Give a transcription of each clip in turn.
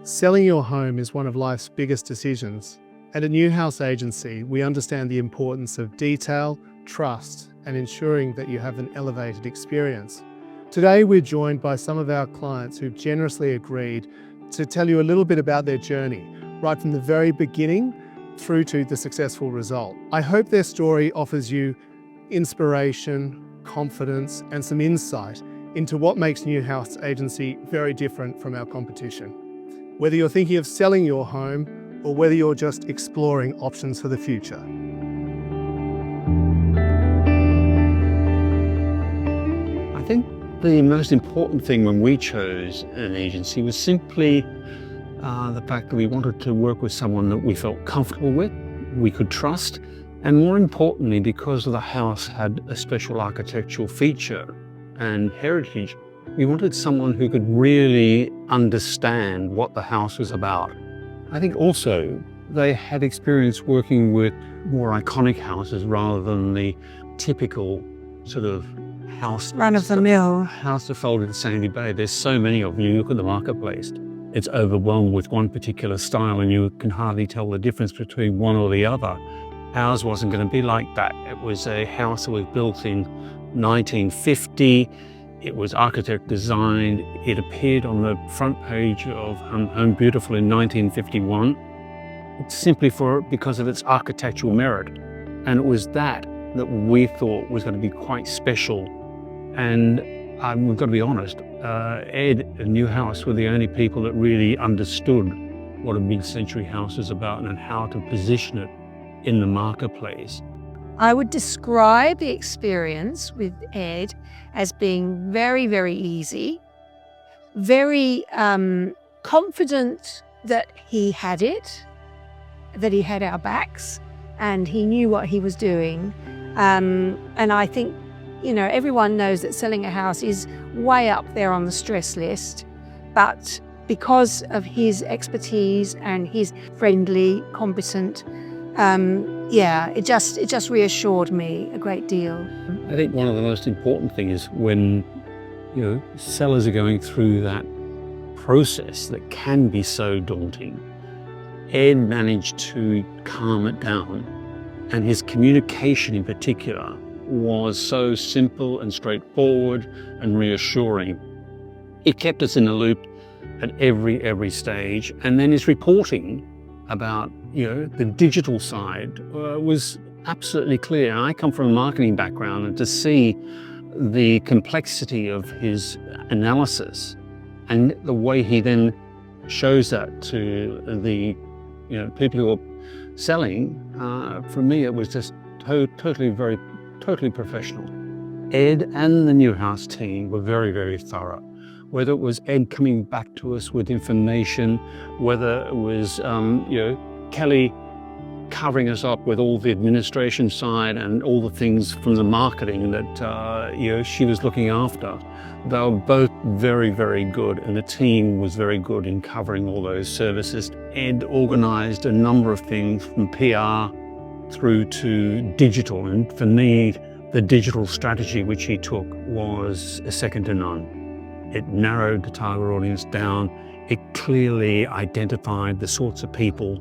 Selling your home is one of life's biggest decisions. At a new house agency, we understand the importance of detail, trust, and ensuring that you have an elevated experience. Today, we're joined by some of our clients who've generously agreed to tell you a little bit about their journey, right from the very beginning through to the successful result. I hope their story offers you inspiration, confidence, and some insight into what makes New House Agency very different from our competition. Whether you're thinking of selling your home or whether you're just exploring options for the future. I think the most important thing when we chose an agency was simply the fact that we wanted to work with someone that we felt comfortable with, we could trust, and more importantly, because the house had a special architectural feature and heritage, we wanted someone who could really understand what the house was about. I think also they had experience working with more iconic houses rather than the typical sort of house. Run-of-the-mill. House of folded Sandy Bay. There's so many of them. You look at the marketplace, it's overwhelmed with one particular style and you can hardly tell the difference between one or the other. Ours wasn't going to be like that. It was a house that was built in 1950. It was architect designed. It appeared on the front page of Home Beautiful in 1951, simply because of its architectural merit. And it was that we thought was going to be quite special. And we've got to be honest, Ed and New House were the only people that really understood what a mid-century house is about and how to position it in the marketplace. I would describe the experience with Ed as being very, very easy, very confident that he had it, that he had our backs, and he knew what he was doing. And I think, everyone knows that selling a house is way up there on the stress list, but because of his expertise and his friendly, competent, it just reassured me a great deal. I think one of the most important things is when, sellers are going through that process that can be so daunting, Ed managed to calm it down, and his communication in particular was so simple and straightforward and reassuring. It kept us in the loop at every stage, and then his reporting about the digital side was absolutely clear. I come from a marketing background, and to see the complexity of his analysis and the way he then shows that to the people who are selling, for me it was just totally professional. Ed and the New House team were very, very thorough. Whether it was Ed coming back to us with information, whether it was Kelly covering us up with all the administration side and all the things from the marketing that she was looking after. They were both very, very good, and the team was very good in covering all those services. Ed organised a number of things from PR through to digital, and for me, the digital strategy which he took was a second to none. It narrowed the target audience down. It clearly identified the sorts of people,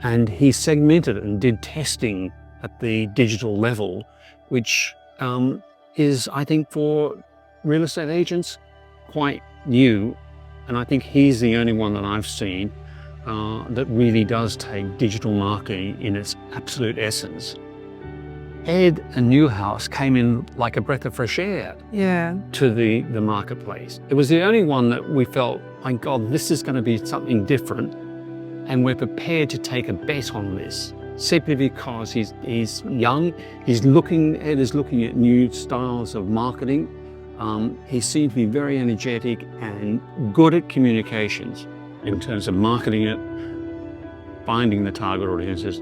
and he segmented it and did testing at the digital level, which is, I think, for real estate agents, quite new. And I think he's the only one that I've seen that really does take digital marketing in its absolute essence. Ed and New House came in like a breath of fresh air to the marketplace. It was the only one that we felt, my God, this is going to be something different, and we're prepared to take a bet on this, simply because he's young. Ed is looking at new styles of marketing. He seemed to be very energetic and good at communications in terms of marketing it, finding the target audiences,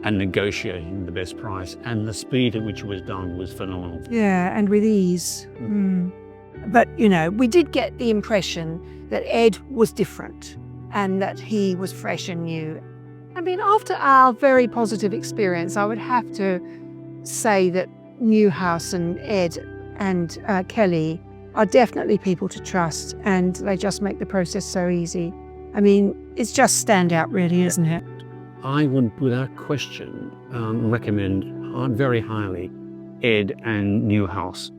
and negotiating the best price. And the speed at which it was done was phenomenal. Yeah, and with ease. But, we did get the impression that Ed was different and that he was fresh and new. I mean, after our very positive experience, I would have to say that New House and Ed and Kelly are definitely people to trust, and they just make the process so easy. I mean, it's just standout really, isn't it? I would, without question, recommend very highly Ed and Newhouse.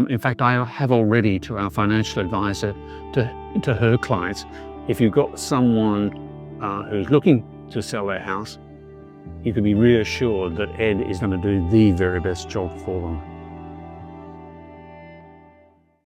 In fact, I have already, to our financial advisor, to her clients, if you've got someone who's looking to sell their house, you can be reassured that Ed is going to do the very best job for them.